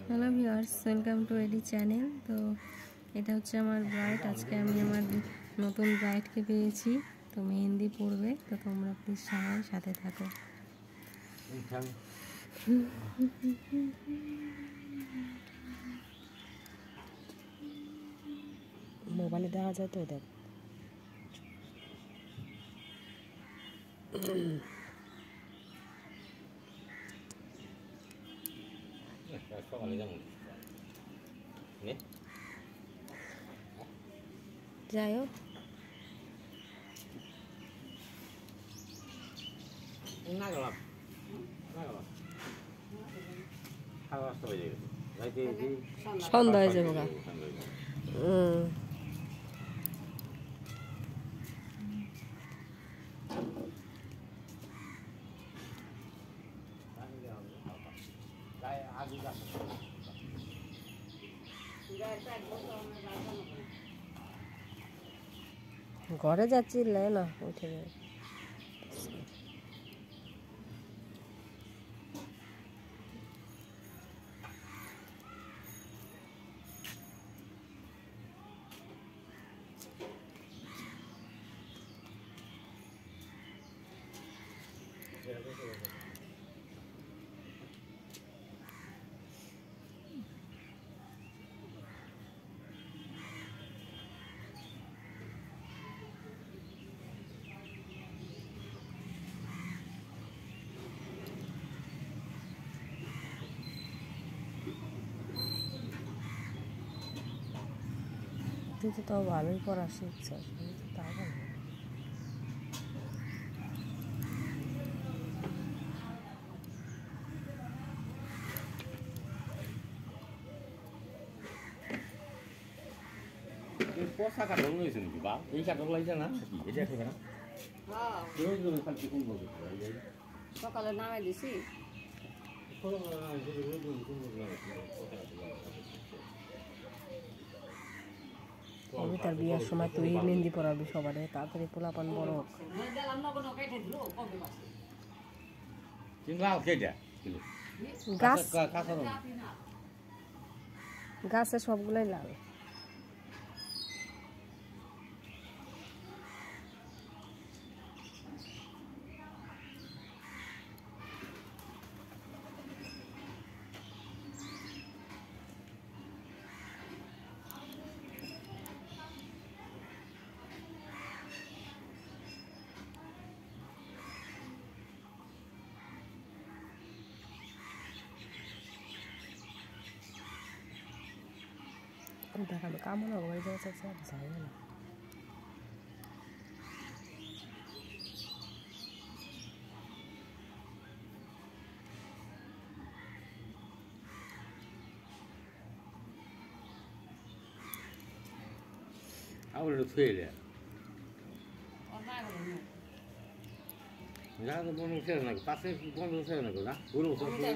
Hello viewers, welcome to AD channel. তো এটা হচ্ছে আমার ব্রাইড। আজকে আমি আমার নতুন ব্রাইডকে পেয়েছি, তো মেহেন্দি পড়বে। তো তোমরা প্লিজ সবাই সাথে থাকো। মোবাইলে দেখা যায় তো, দেখ যাই হোক সন্ধ্যা হয়ে যাবো। ঘরে যাচ্ছি না উঠে যাবে। তুই তো তাও ভালোই পড়া শিখছিস, তাই না? পোশা কাটল হয়েছে নাকি বা এই কাটল লাগছে না এটা খেবে না। সকালে নামাই দিছি। আমি তার বিয়ের সময় তুই মেহেন্দি পরাবি সবারে, তাড়াতাড়ি পোলাপান বড় হোক। গাছে সবগুলাই লাল। দেখাবে কামনা হয়ে যাচ্ছে, যাই না। Ahora lo suele. Ya no podemos hacer nada. Pase cuando hacer nada, uno se puede.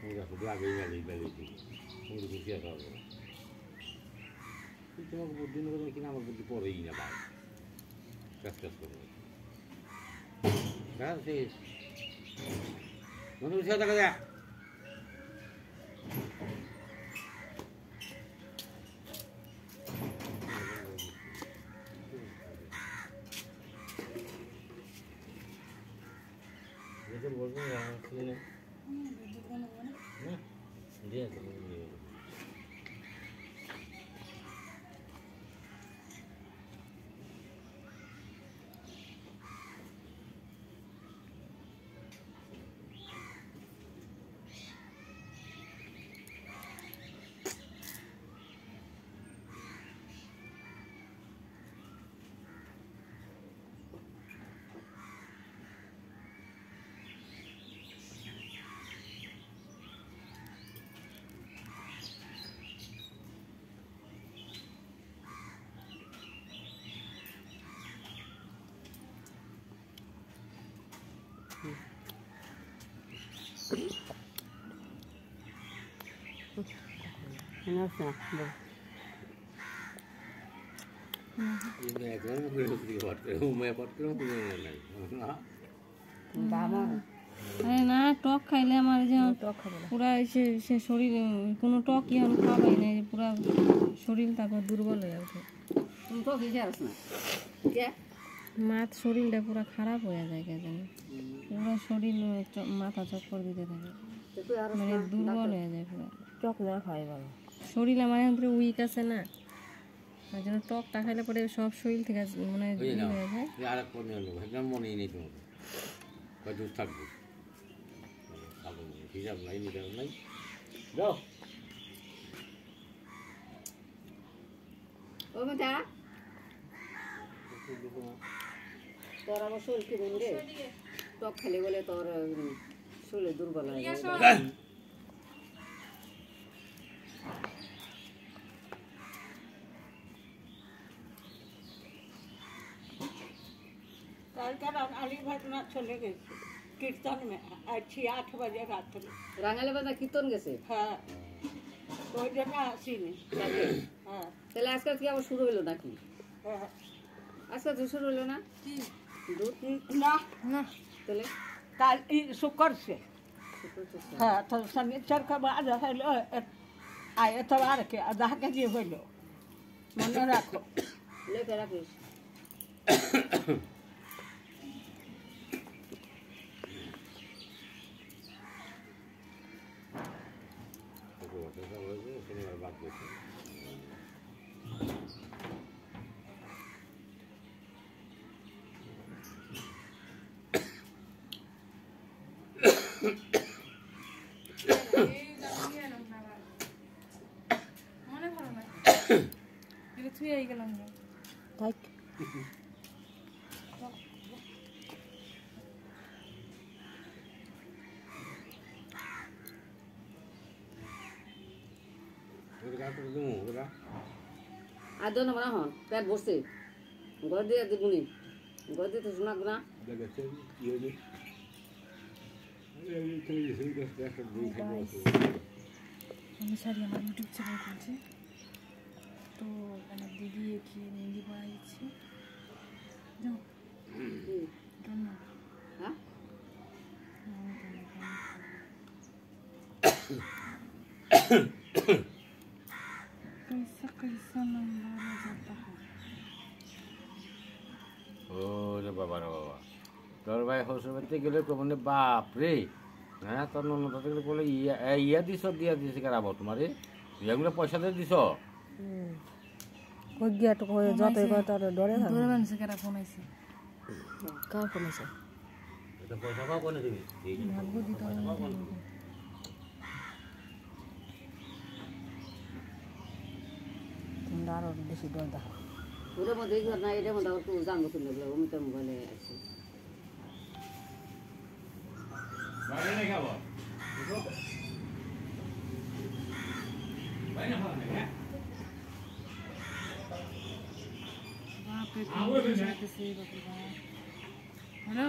Mira, su placa y vale. Uno que quiera todo. Si tengo que poner uno que nada más porque puedo ir a parar. Gracias por eso. Gracias. No te gusta acá. Itu boleh yang sini. Dia tu. Nasa, Ini aku mau buat, mau buat, mau buat, Vamos. আরে না টক খাইলে আমার যে টক খাবো না। পুরা সে শরীর কোনো টক এখন খাওয়াই নাই যে পুরা শরীর তারপর দুর্বল হয়ে ওঠে তুমি তো খেয়ে আসছ না কে মাথা শরীরটা পুরা খারাপ হয়ে যায় কে জানি পুরো শরীর মাথা চক্কর দিতে থাকে তো তুই আর মানে দুর্বল হয়ে যায় পুরো টক না খাই ভালো। শরীর আমার এখন পুরো উইক আছে না তার জন্য টকটা খাইলে পরে সব শরীর থেকে মানে ওই না হয়ে যায় আর এক পর নিয়ে নেবো একদম মনেই নেই তোমার কয় দূর থাকবো খাবো না, হিসাব নাই নিতে নাই যাও ও মেটা তোর আবার শরীর কি বলবে টক খেলে বলে তোর শরীর দুর্বল হয়ে যায় चले गए कीर्तन में अच्छी 8 बजे रात में। রাঙালে বাজা কীর্তন গেছে हाँ तो जगह हंसी नहीं। हाँ তাহলে আজকাল কি আবার শুরু হলো নাকি हाँ। আজকাল তো শুরু হলো না দুধ ना না তাহলে काल शुक्र से हाँ तो शनिचर का बाद हेलो आए तवार के आधा के जी होलो मन रखो লেখে রাখিস শনিবার বাদ গেছে তাই আর দোনো না হন পেট বসছে ঘর দিয়ে দিবুনি ঘর দিয়ে তো শোনাক না আমি সারি আমার ইউটিউব চ্যানেল খুলছি তো আমার দিদি কি মেহেন্দি পড়া দিচ্ছি যাও ধন্যবাদ হ্যাঁ कैसा कैसा नंबर जाता है ওরে বাবা রে বাবা তোর ভাই শ্বশুর বাড়িতে গেলে তো মানে বাপ রে হ্যাঁ তোর ননদ গেলে বলে ইয়া দিছ দিয়া দিছে কারাবো তোমারে এগুলো পয়সা দিয়ে দিছ কই গিয়া তো কই যতই কয় তার ডরে থাকে দূরে মানুষ কেরা ফোন আইছে কার ফোন আছে এটা পয়সা পাও কোনে দিবি ভাগ্য দিতে হবে তোমরা আরো বেশি ডর দেখো ওদের মধ্যে ঘর না এটার মধ্যে আবার তুই জানবো কিনে বলে অমিত মোবাইলে আছে বাইরে না খাবো বাইরে না খাবো बाप रे जाते बाप रे बाप हेलो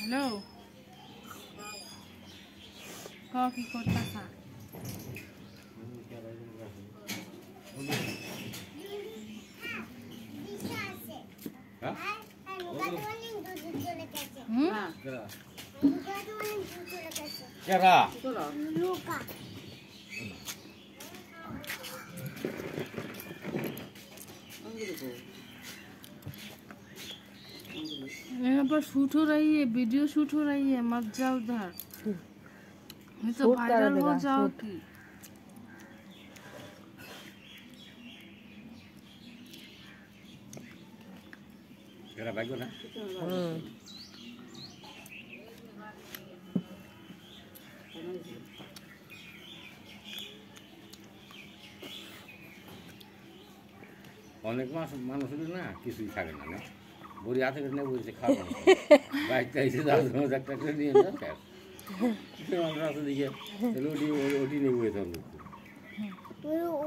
हेलो कॉफी कोता था হ্যাঁ হ্যাঁ কেরা চলো यहाँ पर शूट हो रही है वीडियो शूट हो रही है मत जाओ उधर नहीं तो शूट कर वायरल हो देगा, जाओ शूट। कि কেরা বাইক না অনেক মানুষ না কিছুই থাকে না না বুড়ি হাতে করে নিয়ে বলছে খাবো না বাইকটা এসে দাঁড়ানো একটা করে নিয়ে না মানুষ আছে দিকে ওটি ওটি নিয়ে বয়ে তখন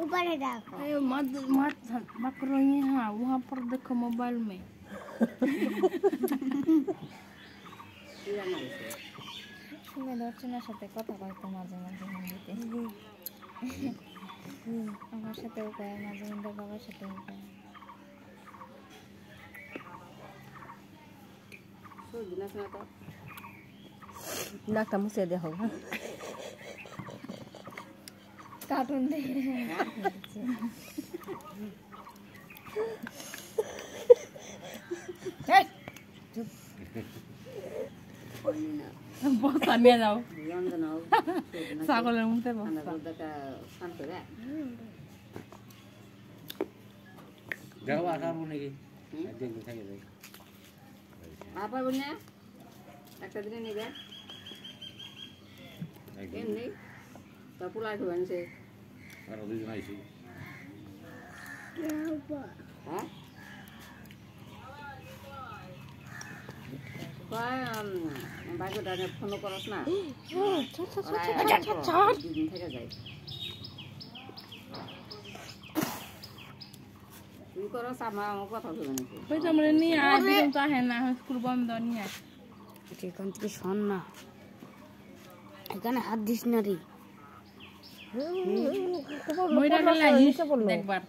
ऊपर डाको अरे मत मत मत करो यहाँ वहाँ पर देखो मोबाइल में শুনে দর্শনের সাথে কথা বলতো মাঝে মাঝে হিন্দিতে আমার সাথেও কয় মাঝে মাঝে বাবার সাথেও কয় সর্দি না তো নাকটা মুছে দেখো হ্যাঁ কার্টুন দেখে বস্তা নিয়ে যাও যন্ত্রণা হোক ছাগলের মুখে ঠান্ডা বস্তা দুধটা শান্ত রে দেখো আসার মনে কি দেখবে থাকে যাই আপা বলে একটা দিনে নিবে এমনি তা পোলা খাবেন সে আর দুজন আইসি হ্যাঁ বাইকটা ফোন করস না দুদিন থেকে যাই তুই করস আমার কথা বলবে নাকি ওই তো আমরা নিয়ে আসি তো আহে না স্কুল বন্ধ নিয়ে আসি এখান থেকে শোন না এখানে হাত দিস না রে মইরা গেলে আহিস দেখবার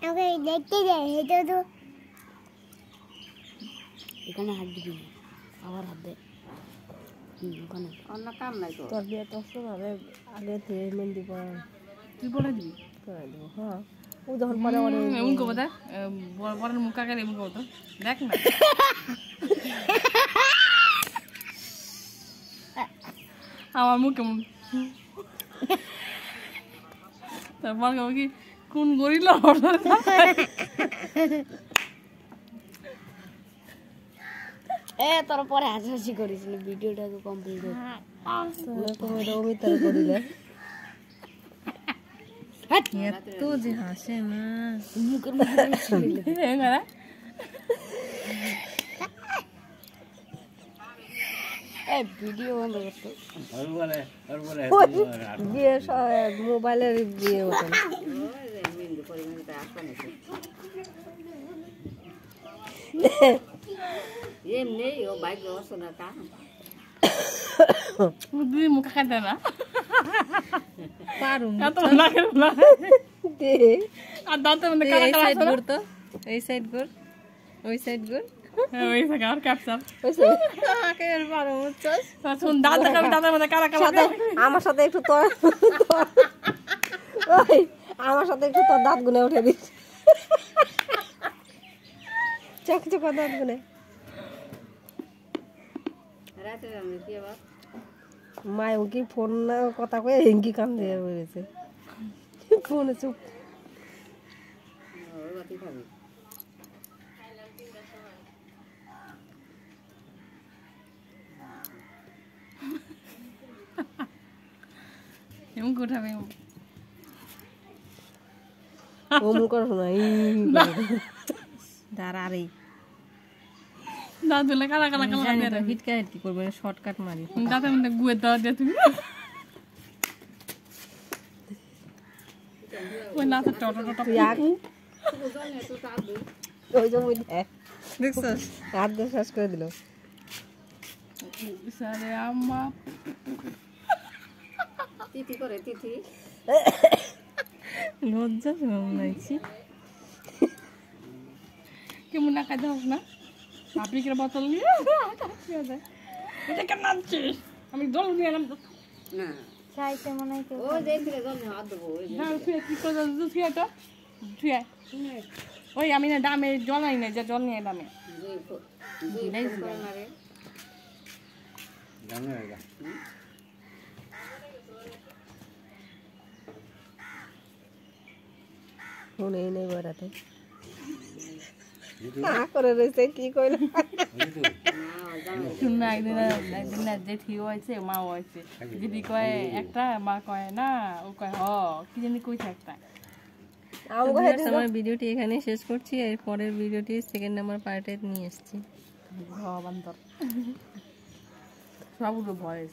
ওকে দেখতে যাই এটা তো এখানে হাত দিবি না, আবার হাত দে ওখানে অন্য কাম নাই তো তোর বিয়ে তো ভাবে আগে থেকে মেহেন্দি পরা তুই বলে দিবি করে দেবো হ্যাঁ ও যখন পরে অনেক এমন করবো দেখ বড়ের মুখ আগে এমন করবো তো দেখ না আমার মুখ কেমন তারপর কেমন কি কোন গরিল তোর পরে হাসাহাসি করিস না ভিডিওটাকে কমপ্লিট কর অমিতার করিলে এত যে হাসে না মুখের মধ্যে ভিডিও বন্ধ করতো বিয়ে মোবাইলের বিয়ে হতো না মেহেন্দি পরিমাণটা আসা নাকি এমনি ও বাইক ব্যবস্থা না কা দুই মুখ খাইতে না পারুম এত লাগে না আর দাঁতে মধ্যে কালা কালা আছে না? তো এই সাইড ঘুর ওই সাইড ঘুর হ্যাঁ, ওই থেকে আর ক্যাপচার ওই সাইড আমাকে পারুম বুঝছস শুন দাঁত দেখাবি দাঁতের মধ্যে কালা কালা সাথে আমার সাথে একটু তোর ওই আমার সাথে একটু তোর দাঁত গুনে উঠে দিস চকচকা দাঁত গুনে রাতে আমি কি আবার মায়ের কি ফোন না কথা কয়ে হিঙ্কি কান দিয়ে বেরিয়েছে ফোনে চুপ ওই বাতি খাবি এমন কোথাবে ওমন করো না দাঁড়া রে দাঁত দিলে কালা কালা কালা দিয়ে হিটকা হিটকি করবে শর্টকাট মারি দাঁতের মধ্যে গুয়ে দেওয়া দিয়ে তুমি ওই নাচের টটো টটো তুই আগ ওই যে ওই দেখছস হাত দিয়ে শেষ করে দিল সারে আম্মা তিথি করে তিথি লজ্জা শোনাইছি কেমন না কাজ হোক না আপনি কি বোতল নিয়ে এটা কেন নাচছিস আমি জল নিয়ে এলাম না চাইতে মনে হয় কেউ ও দেখলে জল হাত দেবো ওই যে হ্যাঁ শুয়ে কি করে শুয়ে তো শুয়ে ওই আমি না দামে জল আনি না যে জল নিয়ে দামে দুই ফোন করে না রে জানো এটা ফোন এই নেই বেড়াতে করে রয়েছে কি কইল শুন না একদিন না জেঠি হয়েছে মা হয়েছে যদি কয় একটা মা কয় না ও কয় হ কি জানি কইছে একটা আমার ভিডিওটি এখানে শেষ করছি এর পরের ভিডিওটি সেকেন্ড নাম্বার পার্টে নিয়ে এসেছি বান্দর সবগুলো ভয়